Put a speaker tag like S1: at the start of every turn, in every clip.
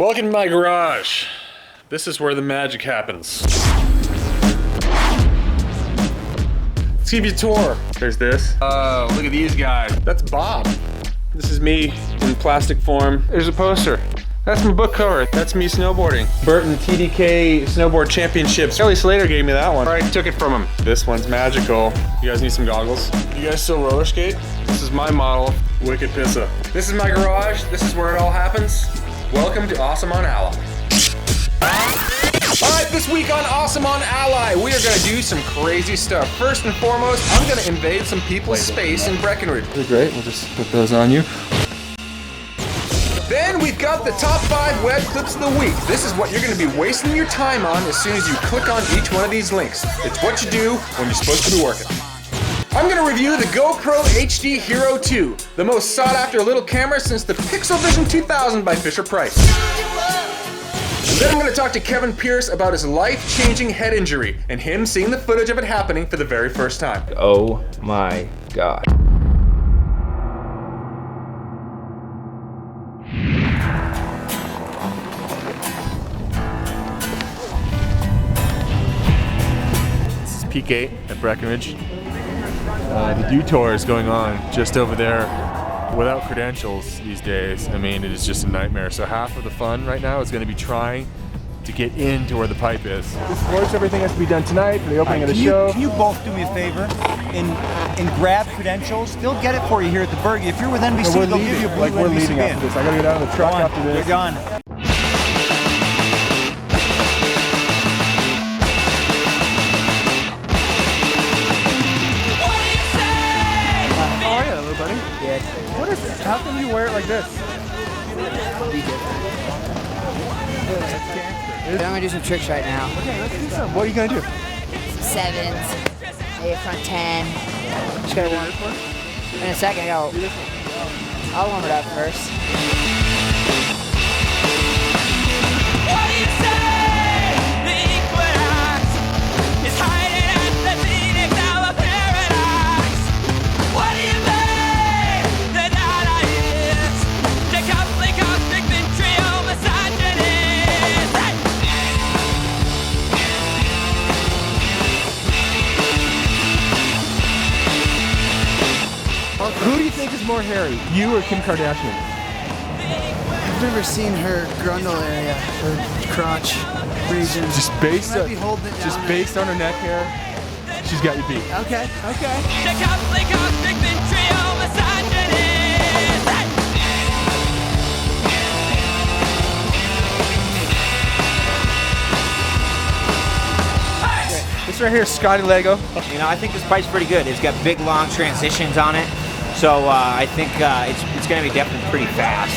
S1: Welcome to my garage. This is where the magic happens. Let's give you a tour. There's this. Oh, look at these guys. That's Bob. This is me in plastic form. There's a poster. That's my book cover. That's me snowboarding. Burton TDK Snowboard Championships. Kelly Slater gave me that one. I took it from him. This one's magical. You guys need some goggles? You guys still roller skate? This is my model, Wicked Pissa. This is my garage. This is where it all happens. Welcome to Awesome on Alli. Alright, this week on Awesome on Alli, we are going to do some crazy stuff. First and foremost, I'm going to invade some people's space in Breckenridge. They're great, we'll just put those on you. Then we've got the top 5 web clips of the week. This is what you're going to be wasting your time on as soon as you click on each one of these links. It's what you do when you're supposed to be working. I'm going to review the Gopro Hero2, the most sought after little camera since the Pixel Vision 2000 by Fisher-Price. Then I'm going to talk to Kevin Pearce about his life-changing head injury and him seeing the footage of it happening for the very first time.
S2: Oh my God.
S1: This is Peak 8 at Breckenridge. The dew tour is going on just over there without credentials these days. I mean, it is just a nightmare. So half of the fun right now is going to be trying to get into where the pipe is. This works, everything has to be done tonight for the opening of the show.
S3: Can you both do me a favor and grab credentials? They'll get it for you here at the Bergie. If you're with NBC, they'll give you a blue NBC
S1: we're leaving
S3: bin.
S1: after this. I gotta get out of the truck after this.
S3: You're done.
S1: How are you, little buddy?
S3: Yeah.
S1: What is this? How come you wear it like this?
S4: I'm gonna do some tricks right now.
S1: Okay, let's do some. What are you gonna do?
S4: Some sevens, maybe a front 10. Just gotta warm it. In a second, I'll warm it up first.
S5: What do you say? The equinox is hiding at the Phoenix Tower Paradox. What do you make? The nada is the conflict of strict trio misogynist.
S1: Who do you think is more hairy, you or Kim Kardashian?
S6: I've never seen her grundle area, her crotch region.
S1: Just based
S6: She might
S1: on,
S6: be holding it
S1: just
S6: down.
S1: based on her neck hair, she's got you beat.
S6: Okay, okay.
S5: The conflict of strict trio misogynist.
S1: This right here is Scotty Lego.
S2: You know, I think this bike's pretty good. It's got big, long transitions on it. So I think it's going to be definitely pretty fast.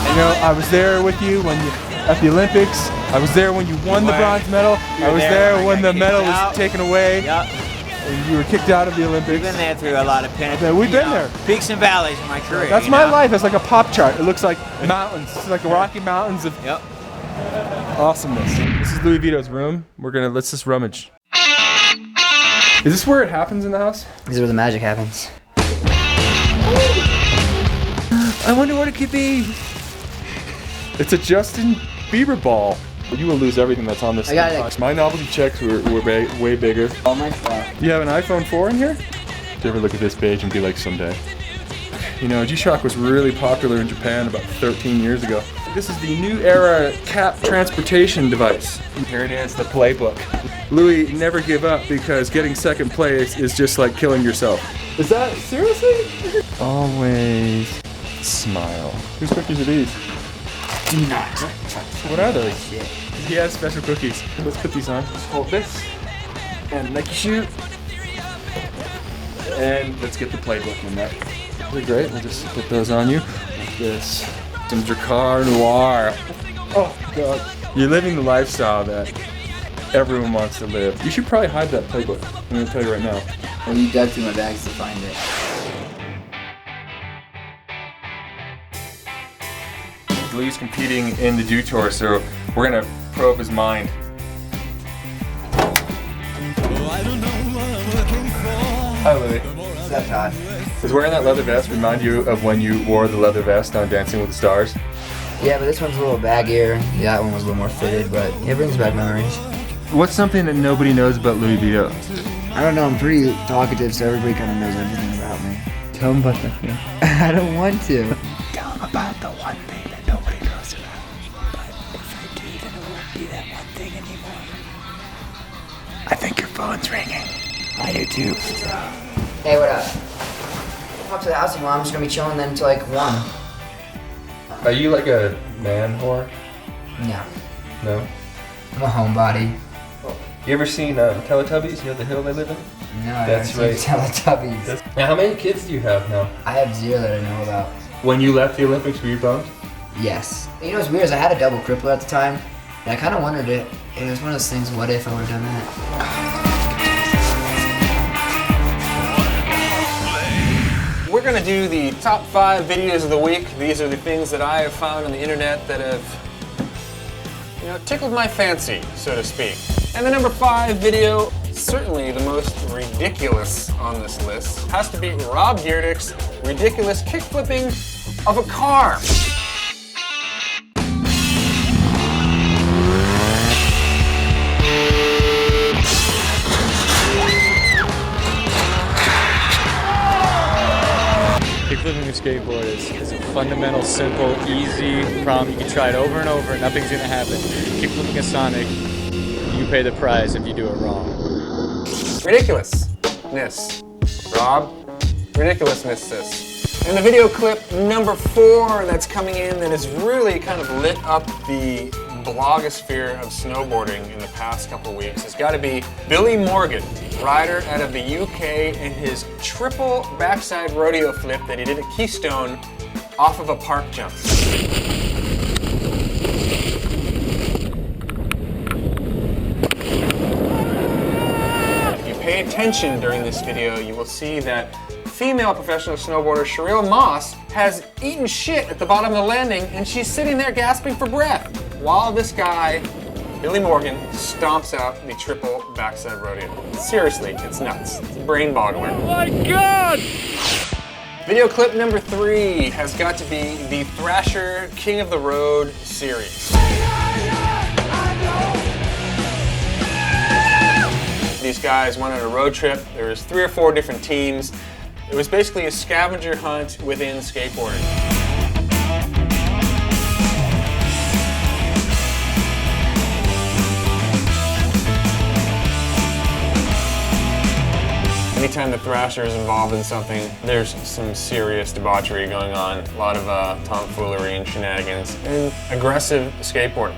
S1: You know, I was there with you when you at the Olympics. I was there when you won the bronze medal. I was there when the medal was taken away.
S2: Yep.
S1: And you were kicked out of the Olympics.
S2: We've been there through a lot of pinnacles.
S1: Yeah, we've been there.
S2: Peaks and valleys in my career.
S1: That's my life. It's like a pop chart. It looks like mountains. It's like Rocky Mountains of awesomeness. This is Louie Vito's room. Let's just rummage. Is this where it happens in the house?
S4: This is where the magic happens.
S1: I wonder what it could be. It's a Justin Bieber ball. You will lose everything that's on this.
S4: I got it.
S1: My novelty checks were way bigger.
S4: All my stuff.
S1: You have an iPhone 4 in here? Do you ever look at this page and be like, someday? You know, G-Shock was really popular in Japan about 13 years ago. This is the new era cap transportation device. Here it is, the playbook. Louie, never give up because getting second place is just like killing yourself. Is that, seriously? Always smile. Whose cookies are these?
S4: Not.
S1: What are those? He has special cookies. Let's put these on. Just hold this. And Nike shoe. And let's get the playbook in there. They're great. We'll just put those on you. Like this. Some Dracar Noir. Oh, God. You're living the lifestyle that everyone wants to live. You should probably hide that playbook. I'm going to tell you right now.
S4: Well, you dug through my bags to find it.
S1: Louie's competing in the dew tour, so we're going to probe his mind.
S5: I don't know what I'm looking for.
S1: Hi, Louie.
S4: What's up, Todd?
S1: Does wearing that leather vest remind you of when you wore the leather vest on Dancing with the Stars?
S4: Yeah, but this one's a little baggier. Yeah, that one was a little more fitted, but it brings back memories.
S1: What's something that nobody knows about Louie Vito?
S4: I don't know, I'm pretty talkative, so everybody kind of knows everything about me.
S1: Tell them about that thing.
S4: I don't want to.
S6: Tell them about the one thing that nobody knows about. But if I do, then it won't be that one thing anymore. I think your phone's ringing. I do too.
S4: Hey, what up? I'm up to the house tomorrow. I'm just gonna be chilling then until like 1.
S1: Are you like a man whore?
S4: No,
S1: No.
S4: I'm a homebody.
S1: You ever seen Teletubbies? You know the hill they live in?
S4: No, I
S1: That's
S4: haven't seen Teletubbies.
S1: Now, how many kids do you have now?
S4: I have 0 that I know about.
S1: When you left the Olympics, were you bummed?
S4: Yes. You know what's weird is I had a double crippler at the time, and I kind of wondered it. It was one of those things, what if I would have done that?
S1: We're gonna do the top 5 videos of the week. These are the things that I have found on the internet that have, tickled my fancy, so to speak. And the number 5 video, certainly the most ridiculous on this list, has to be Rob Dyrdek's ridiculous kickflipping of a car.
S7: Kickflipping a skateboard is a fundamental, simple, easy problem. You can try it over and over, nothing's gonna happen. Kickflipping a Sonic, you pay the price if you do it wrong.
S1: Ridiculousness. Rob, ridiculousness. And the video clip number 4 that's coming in that has really kind of lit up the blogosphere of snowboarding in the past couple weeks has got to be Billy Morgan, rider out of the UK, and his triple backside rodeo flip that he did at Keystone off of a park jump. If you pay attention during this video, you will see that female professional snowboarder Sherelle Moss has eaten shit at the bottom of the landing, and she's sitting there gasping for breath while this guy, Billy Morgan, stomps out the triple backside rodeo. Seriously, it's nuts. It's brain-boggling.
S7: Oh my God!
S1: Video clip number 3 has got to be the Thrasher King of the Road series. These guys went on a road trip. There was 3 or 4 different teams. It was basically a scavenger hunt within skateboarding. Anytime the Thrasher is involved in something, there's some serious debauchery going on. A lot of tomfoolery and shenanigans and aggressive skateboarding.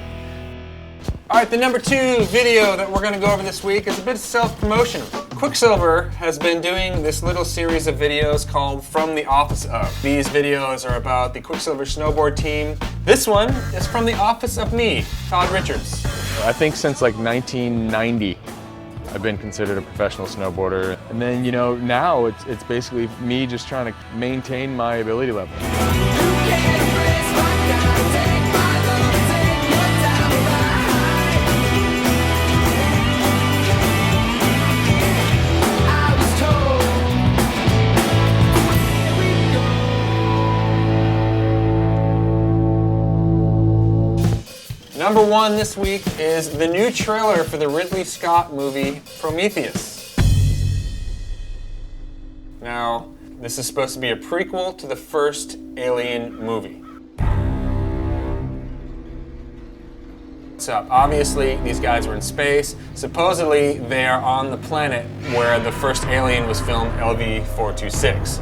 S1: All right, the number 2 video that we're gonna go over this week is a bit of self-promotion. Quicksilver has been doing this little series of videos called From the Office Of. These videos are about the Quicksilver snowboard team. This one is from the office of me, Todd Richards. I think since like 1990, I've been considered a professional snowboarder. And then, now it's basically me just trying to maintain my ability level. Number 1 this week is the new trailer for the Ridley Scott movie Prometheus. Now, this is supposed to be a prequel to the first Alien movie. What's up? Obviously, these guys were in space. Supposedly, they are on the planet where the first Alien was filmed, LV-426.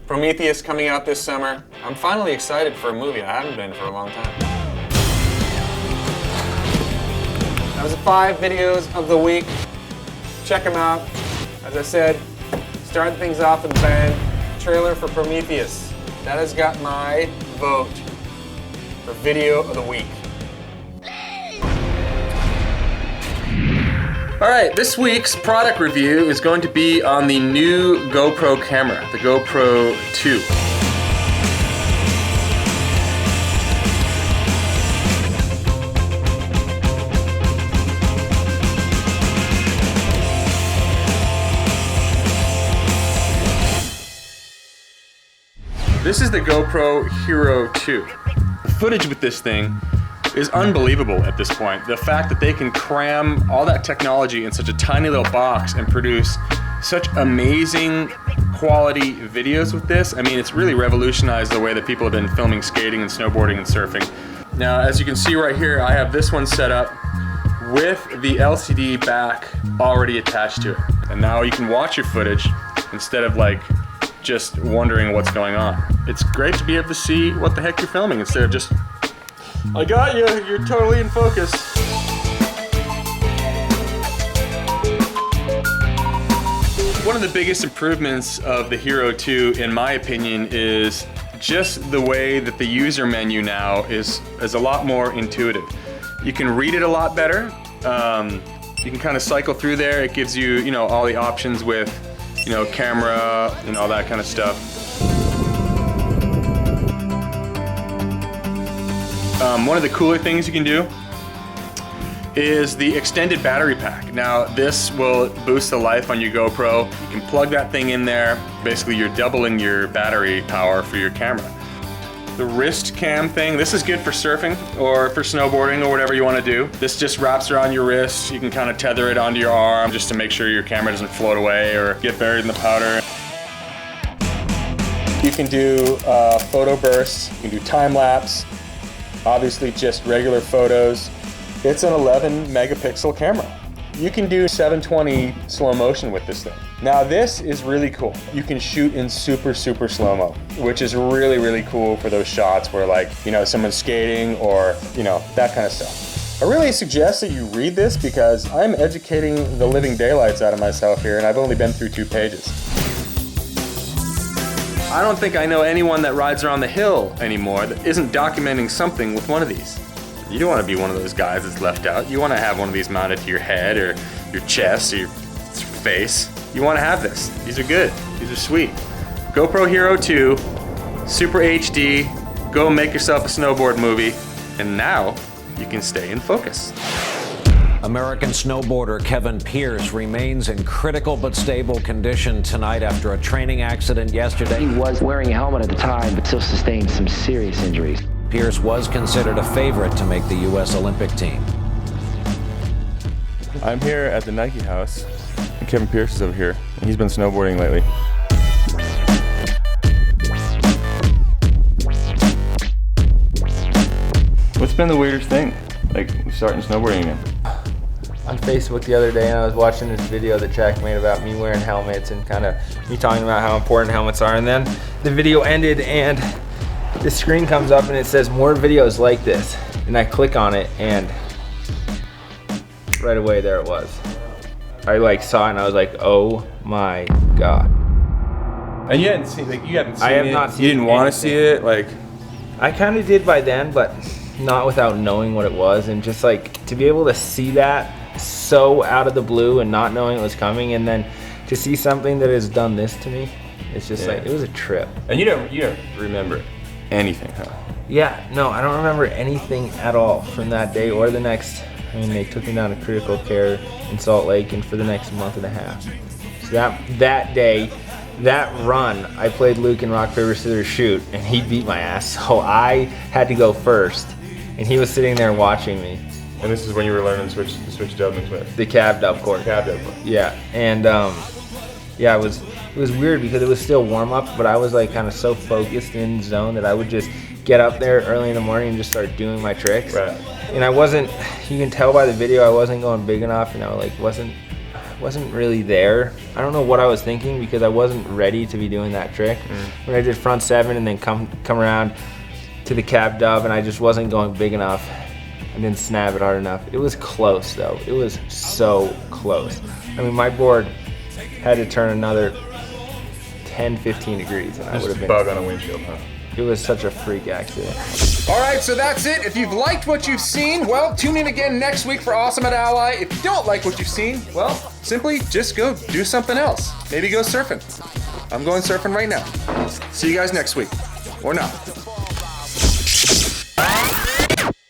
S1: Prometheus coming out this summer. I'm finally excited for a movie. I haven't been for a long time. That was the 5 videos of the week. Check them out. As I said, starting things off with a bang. Trailer for Prometheus. That has got my vote for video of the week. All right, this week's product review is going to be on the new GoPro camera, the GoPro 2. This is the GoPro Hero2. The footage with this thing is unbelievable at this point. The fact that they can cram all that technology in such a tiny little box and produce such amazing quality videos with this, I mean, it's really revolutionized the way that people have been filming skating and snowboarding and surfing. Now, as you can see right here, I have this one set up with the LCD back already attached to it. And now you can watch your footage instead of like just wondering what's going on. It's great to be able to see what the heck you're filming instead of just, I got you, you're totally in focus. One of the biggest improvements of the Hero 2, in my opinion, is just the way that the user menu now is a lot more intuitive. You can read it a lot better. You can kind of cycle through there. It gives you, you know, all the options with, you know, camera and all that kind of stuff. One of the cooler things you can do is the extended battery pack. Now, this will boost the life on your GoPro. You can plug that thing in there. Basically, you're doubling your battery power for your camera. The wrist cam thing, this is good for surfing or for snowboarding or whatever you want to do. This just wraps around your wrist. You can kind of tether it onto your arm just to make sure your camera doesn't float away or get buried in the powder. You can do photo bursts, you can do time lapse, obviously just regular photos. It's an 11 megapixel camera. You can do 720 slow motion with this thing. Now this is really cool. You can shoot in super slow-mo, which is really cool for those shots where, like, you know, someone's skating or, you know, that kind of stuff. I really suggest that you read this because I'm educating the living daylights out of myself here and I've only been through 2 pages. I don't think I know anyone that rides around the hill anymore that isn't documenting something with one of these. You don't want to be one of those guys that's left out. You want to have one of these mounted to your head or your chest or your face. You want to have this. These are good. These are sweet. GoPro Hero 2, Super HD, go make yourself a snowboard movie, and now you can stay in focus.
S8: American snowboarder Kevin Pearce remains in critical but stable condition tonight after a training accident yesterday.
S9: He was wearing a helmet at the time, but still sustained some serious injuries.
S8: Pearce was considered a favorite to make the U.S. Olympic team.
S1: I'm here at the Nike house. Kevin Pearce is over here, and he's been snowboarding lately. What's been the weirdest thing, like starting snowboarding again?
S10: On Facebook the other day, and I was watching this video that Jack made about me wearing helmets and kind of me talking about how important helmets are, and then the video ended and the screen comes up and it says more videos like this, and I click on it and right away there it was. I like saw it and I was like, oh my god.
S1: And you hadn't seen, like, you haven't seen it?
S10: I have not seen it.
S1: You didn't want to see it? Like,
S10: I kind of did by then, but not without knowing what it was, and just like to be able to see that so out of the blue and not knowing it was coming, and then to see something that has done this to me, it's just like, it was a trip.
S1: And you don't remember anything, huh?
S10: Yeah, no, I don't remember anything at all from that day or the next. I mean, they took me down to critical care in Salt Lake, and for the next month and a half. So that day, that run, I played Luke in rock, paper, scissors, shoot, and he beat my ass. So I had to go first, and he was sitting there watching me.
S1: And this is when you were learning to switch Dublins with?
S10: The cab dub course.
S1: Cab dub course.
S10: Yeah, and yeah, it was weird because it was still warm up, but I was like kind of so focused in the zone that I would just get up there early in the morning and just start doing my tricks.
S1: Right.
S10: And I wasn't, you can tell by the video, I wasn't going big enough, and I like wasn't really there. I don't know what I was thinking because I wasn't ready to be doing that trick. When I did front 7 and then come around to the cab dub, and I just wasn't going big enough. I didn't snap it hard enough. It was close though. It was so close. I mean, my board had to turn another 10, 15 degrees, and I would have been.
S1: Bug on a windshield, huh?
S10: It was such a freak accident.
S1: All right, so that's it. If you've liked what you've seen, well, tune in again next week for Awesome at Alli. If you don't like what you've seen, well, simply just go do something else. Maybe go surfing. I'm going surfing right now. See you guys next week. Or not.